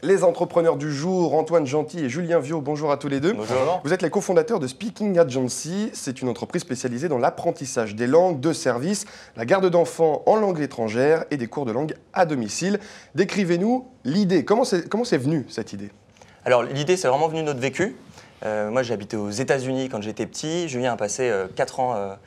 Les entrepreneurs du jour, Antoine Gentil et Julien Viau, bonjour à tous les deux. Bonjour. Vous êtes les cofondateurs de Speaking Agency. C'est une entreprise spécialisée dans l'apprentissage des langues, de services, la garde d'enfants en langue étrangère et des cours de langue à domicile. Décrivez-nous l'idée. Comment c'est venu cette idée? Alors l'idée, c'est vraiment venu de notre vécu. Moi, j'ai habité aux États-Unis quand j'étais petit. Julien a passé 4 ans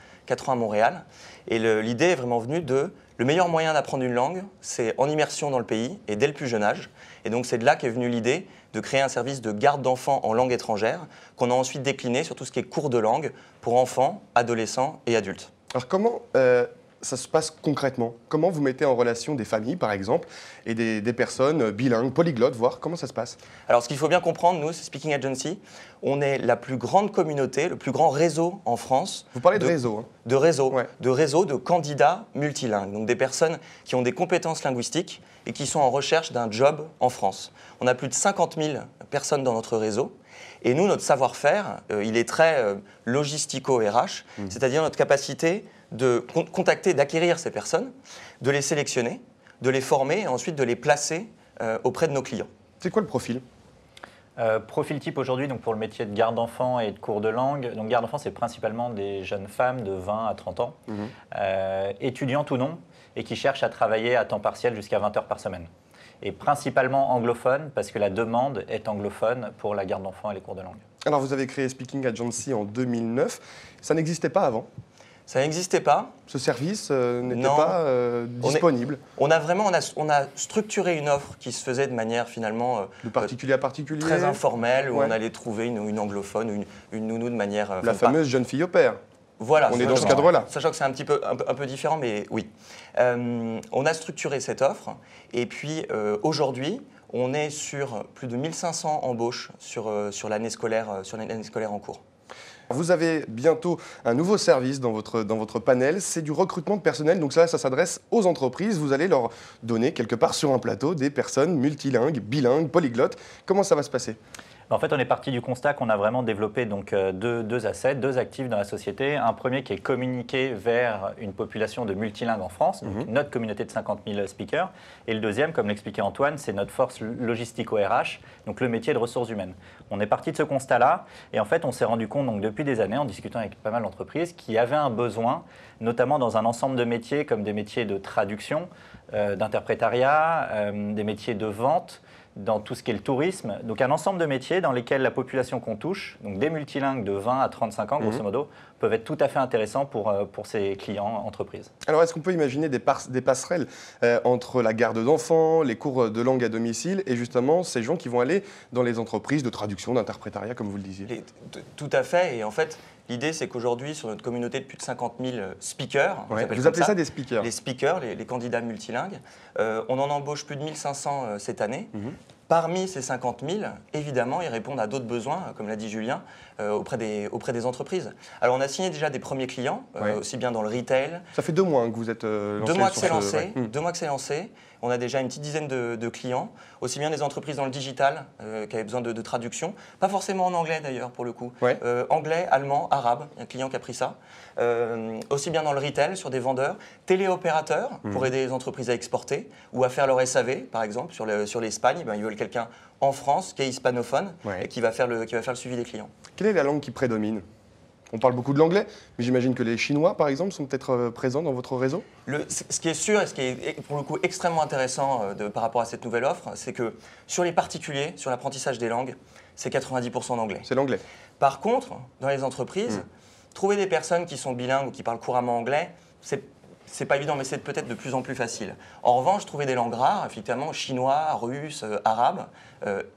à Montréal. Et l'idée est vraiment venue de le meilleur moyen d'apprendre une langue, c'est en immersion dans le pays et dès le plus jeune âge. Et donc c'est de là qu'est venue l'idée de créer un service de garde d'enfants en langue étrangère qu'on a ensuite décliné sur tout ce qui est cours de langue pour enfants, adolescents et adultes. Alors comment ça se passe concrètement? Comment vous mettez en relation des familles, par exemple, et des personnes bilingues, polyglottes, voire comment ça se passe? Alors, ce qu'il faut bien comprendre, nous, c'est Speaking Agency. On est la plus grande communauté, le plus grand réseau en France. Vous parlez de réseau, hein? De réseau, Ouais. de réseau de candidats multilingues. Donc, des personnes qui ont des compétences linguistiques et qui sont en recherche d'un job en France. On a plus de 50 000 personnes dans notre réseau. Et nous, notre savoir-faire, il est très logistico-RH, c'est-à-dire notre capacité de contacter, d'acquérir ces personnes, de les sélectionner, de les former et ensuite de les placer auprès de nos clients. C'est quoi le profil? Profil type aujourd'hui, donc pour le métier de garde d'enfants et de cours de langue. Donc garde d'enfants, c'est principalement des jeunes femmes de 20 à 30 ans, étudiantes ou non, et qui cherchent à travailler à temps partiel jusqu'à 20 heures par semaine. Et principalement anglophones, parce que la demande est anglophone pour la garde d'enfants et les cours de langue. Alors vous avez créé Speaking Agency en 2009. Ça n'existait pas avant? Ça n'existait pas. Ce service n'était Non. pas disponible? On a structuré une offre qui se faisait de manière finalement De particulier à particulier? très informelle, où Ouais. on allait trouver une anglophone, une nounou de manière... La fameuse jeune fille au père. Voilà, On est dans ce cadre-là. Sachant que c'est un peu différent, mais oui. On a structuré cette offre et puis aujourd'hui, on est sur plus de 1500 embauches sur l'année scolaire en cours. Vous avez bientôt un nouveau service dans votre panel, c'est du recrutement de personnel. Donc ça s'adresse aux entreprises. Vous allez leur donner quelque part sur un plateau des personnes multilingues, bilingues, polyglottes. Comment ça va se passer? En fait, on est parti du constat qu'on a vraiment développé donc, deux assets, deux actifs dans la société. Un premier qui est communiqué vers une population de multilingues en France, donc notre communauté de 50 000 speakers. Et le deuxième, comme l'expliquait Antoine, c'est notre force logistico-RH, donc le métier de ressources humaines. On est parti de ce constat-là et en fait, on s'est rendu compte donc, depuis des années, en discutant avec pas mal d'entreprises, qu'il y avait un besoin, notamment dans un ensemble de métiers comme des métiers de traduction, d'interprétariat, des métiers de vente, dans tout ce qui est le tourisme, donc un ensemble de métiers dans lesquels la population qu'on touche, donc des multilingues de 20 à 35 ans grosso modo, peuvent être tout à fait intéressants pour ces clients entreprises. Alors est-ce qu'on peut imaginer des passerelles entre la garde d'enfants, les cours de langue à domicile et justement ces gens qui vont aller dans les entreprises de traduction, d'interprétariat comme vous le disiez? Tout à fait, et en fait, l'idée c'est qu'aujourd'hui sur notre communauté de plus de 50 000 speakers, Ouais. Vous appelez ça des speakers? Les speakers, les candidats multilingues, on en embauche plus de 1500 cette année. Parmi ces 50 000, évidemment, ils répondent à d'autres besoins, comme l'a dit Julien, auprès des entreprises. Alors, on a signé déjà des premiers clients, aussi bien dans le retail. Ça fait 2 mois que vous êtes lancé. 2 mois que c'est lancé. Ouais. 2 mois que c'est lancé. On a déjà une petite dizaine de clients, aussi bien des entreprises dans le digital qui avaient besoin de traduction, pas forcément en anglais d'ailleurs pour le coup, Ouais. anglais, allemand, arabe, il y a un client qui a pris ça, aussi bien dans le retail sur des vendeurs, téléopérateurs pour aider les entreprises à exporter ou à faire leur SAV par exemple sur l'Espagne, ils veulent quelqu'un en France qui est hispanophone et qui va faire le suivi des clients. Quelle est la langue qui prédomine? On parle beaucoup de l'anglais, mais j'imagine que les Chinois, par exemple, sont peut-être présents dans votre réseau? Ce qui est sûr et ce qui est pour le coup extrêmement intéressant par rapport à cette nouvelle offre, c'est que sur les particuliers, sur l'apprentissage des langues, c'est 90% d'anglais. C'est l'anglais. Par contre, dans les entreprises, trouver des personnes qui sont bilingues ou qui parlent couramment anglais, c'est pas évident, mais c'est peut-être de plus en plus facile. En revanche, trouver des langues rares, effectivement, chinois, russe, arabe,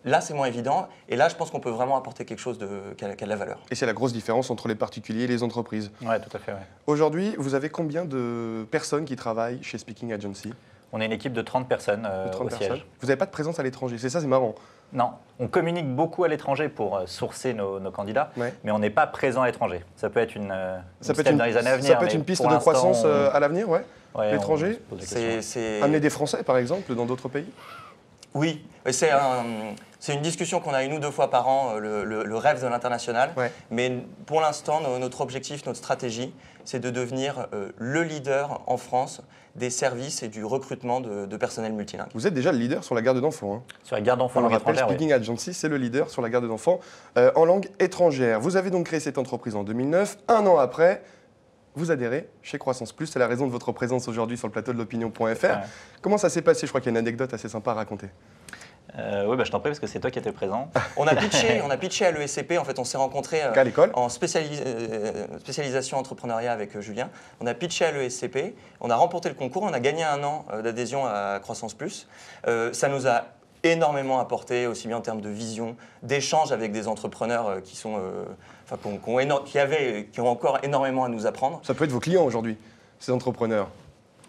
là c'est moins évident. Et là, je pense qu'on peut vraiment apporter quelque chose qui a de la valeur. Et c'est la grosse différence entre les particuliers et les entreprises. Oui, tout à fait. Ouais. Aujourd'hui, vous avez combien de personnes qui travaillent chez Speaking Agency? On est une équipe de 30 personnes au siège. Vous n'avez pas de présence à l'étranger, c'est marrant. Non, on communique beaucoup à l'étranger pour sourcer nos candidats, mais on n'est pas présent à l'étranger. Ça peut être une step dans les années à venir. Ça peut être une piste de croissance à l'avenir, l'étranger. C'est Amener des Français, par exemple, dans d'autres pays? Oui, C'est une discussion qu'on a une ou deux fois par an, le rêve de l'international. Ouais. Mais pour l'instant, notre objectif, notre stratégie, c'est de devenir le leader en France des services et du recrutement de personnel multilingue. Vous êtes déjà le leader sur la garde d'enfants. Hein. Sur la garde d'enfants On en le langue rappelle, étrangère, Speaking Agency, c'est le leader sur la garde d'enfants en langue étrangère. Vous avez donc créé cette entreprise en 2009. Un an après, vous adhérez chez Croissance Plus. C'est la raison de votre présence aujourd'hui sur le plateau de l'opinion.fr. Ouais. Comment ça s'est passé? Je crois qu'il y a une anecdote assez sympa à raconter. Oui, je t'en prie parce que c'est toi qui étais présent. On a pitché à l'ESCP. En fait, on s'est rencontrés À l'école. en spécialisation entrepreneuriat avec Julien. On a pitché à l'ESCP. On a remporté le concours. On a gagné un an d'adhésion à Croissance Plus. Ça nous a énormément apporté, aussi bien en termes de vision, d'échange avec des entrepreneurs qui ont encore énormément à nous apprendre. Ça peut être vos clients aujourd'hui, ces entrepreneurs.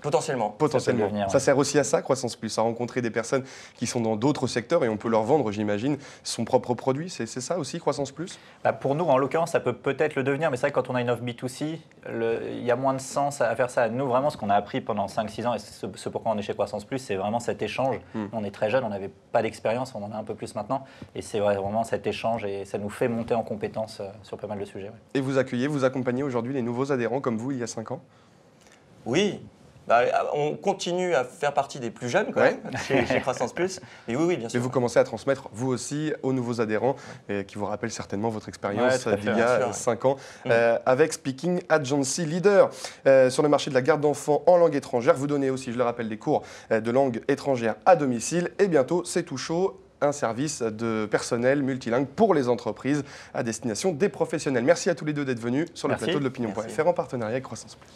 Potentiellement. Potentiellement. devenir, Ça sert aussi à ça, Croissance Plus, à rencontrer des personnes qui sont dans d'autres secteurs et on peut leur vendre, j'imagine, son propre produit. C'est ça aussi, Croissance Plus? Pour nous, en l'occurrence, ça peut peut-être le devenir, mais c'est vrai que quand on a une offre B2C, il y a moins de sens à faire ça. Nous, vraiment, ce qu'on a appris pendant 5-6 ans, et ce pourquoi on est chez Croissance Plus, c'est vraiment cet échange. On est très jeunes, on n'avait pas d'expérience, on en a un peu plus maintenant. Et c'est vraiment cet échange et ça nous fait monter en compétences sur pas mal de sujets. Ouais. Et vous accueillez, vous accompagnez aujourd'hui les nouveaux adhérents comme vous il y a 5 ans? Oui. On continue à faire partie des plus jeunes quand même, chez Croissance Plus. Mais oui, bien sûr. Mais vous commencez à transmettre, vous aussi, aux nouveaux adhérents qui vous rappellent certainement votre expérience Ouais, d'il y a 5 ans Mm. avec Speaking Agency Leader sur le marché de la garde d'enfants en langue étrangère. Vous donnez aussi, je le rappelle, des cours de langue étrangère à domicile. Et bientôt, c'est tout chaud, un service de personnel multilingue pour les entreprises à destination des professionnels. Merci à tous les deux d'être venus sur le Merci. plateau de l'opinion.fr en partenariat avec Croissance Plus.